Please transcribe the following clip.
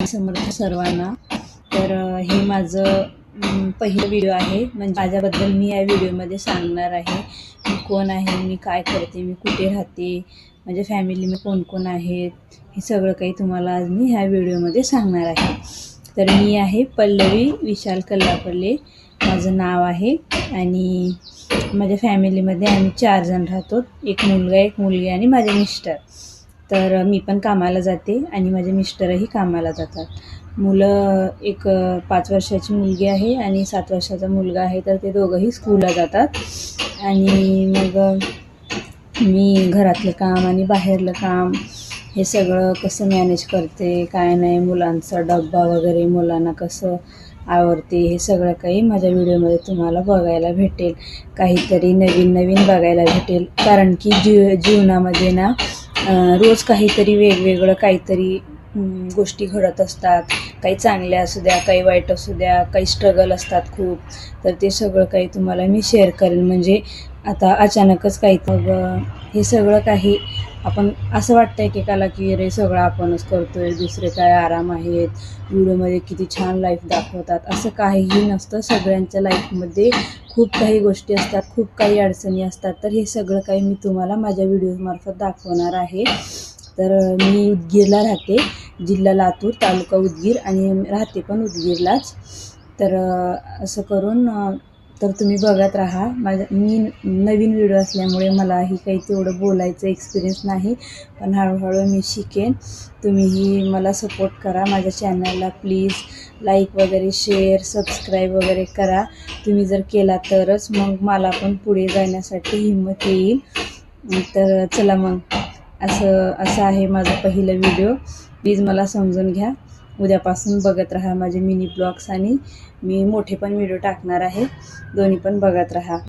समर्थ सर्वांना। तर हे माझं पहिलं व्हिडिओ आहे, म्हणजे माझ्याबद्दल मी या व्हिडिओमध्ये सांगणार आहे। मी कोण आहे, मी काय करते, मी कुठे राहते, म्हणजे फॅमिलीमध्ये कोण कोण आहेत, हे सगळं काही तुम्हाला आज मी ह्या व्हिडिओमध्ये सांगणार आहे। तर मी आहे पल्लवी विशाल कल्लापल्ले माझं नाव आहे, आणि माझ्या फॅमिलीमध्ये आम्ही 4 जण राहतो, एक मुलगा, एक मुलगी आणि माझे मिस्टर। तर मी पण कामाला जाते आणि माझे मिस्टरही कामाला जातात। मुलं एक 5 वर्षाची मुलगी आहे आणि 7 वर्षाचा मुलगा आहे, तर ते दोघंही स्कूलला जातात। आणि मग मी घरातलं काम आणि बाहेरलं काम हे सगळं कसं मॅनेज करते, काय नाही, मुलांचा डब्बा वगैरे मुलांना कसं आवडते, हे सगळं काही माझ्या व्हिडिओमध्ये तुम्हाला बघायला भेटेल। काहीतरी नवीन नवीन बघायला भेटेल, कारण की जीवनामध्ये ना रोज काहीतरी वेगवेगळं काहीतरी गोष्टी घडत असतात। काही चांगल्या असू द्या, काही वाईट असू द्या, काही स्ट्रगल असतात खूप, तर ते सगळं काही तुम्हाला मी शेअर करेन। म्हणजे आता अचानकच काही, मग हे सगळं काही आपण असं वाटतं एकेकाला की अरे सगळं आपणच करतोय, दुसरे काय आराम आहेत, व्हिडिओमध्ये किती छान लाईफ दाखवतात, असं काहीही नसतं। सगळ्यांच्या लाईफमध्ये खूप काही गोष्टी असतात, खूप काही अडचणी असतात, तर हे सगळं काही मी तुम्हाला माझ्या व्हिडिओमार्फत दाखवणार आहे। तर मी उदगीरला राहते, जिल्हा लातूर, तालुका उदगीर, आणि राहते पण उदगीरलाच। तर असं करून तर तुम्ही बघत राहा। मी नवीन व्हिडिओ असल्यामुळे मलाही काही तेवढं बोलायचं एक्सपिरियन्स नाही, पण हळूहळू मी शिकेन। तुम्हीही मला सपोर्ट करा, माझ्या चॅनलला प्लीज लाईक वगैरे, शेअर, सबस्क्राईब वगैरे करा। तुम्ही जर केला तरच मग मला पण पुढे जाण्यासाठी हिंमत येईल। तर चला मग, असं आहे माझं पहिलं व्हिडिओ। प्लीज मला समजून घ्या। उद्यापासून बघत राहा माझे मिनी ब्लॉग्स, आणि मी मोठे पण व्हिडिओ टाकणार आहे, दोन्ही पण बघत राहा।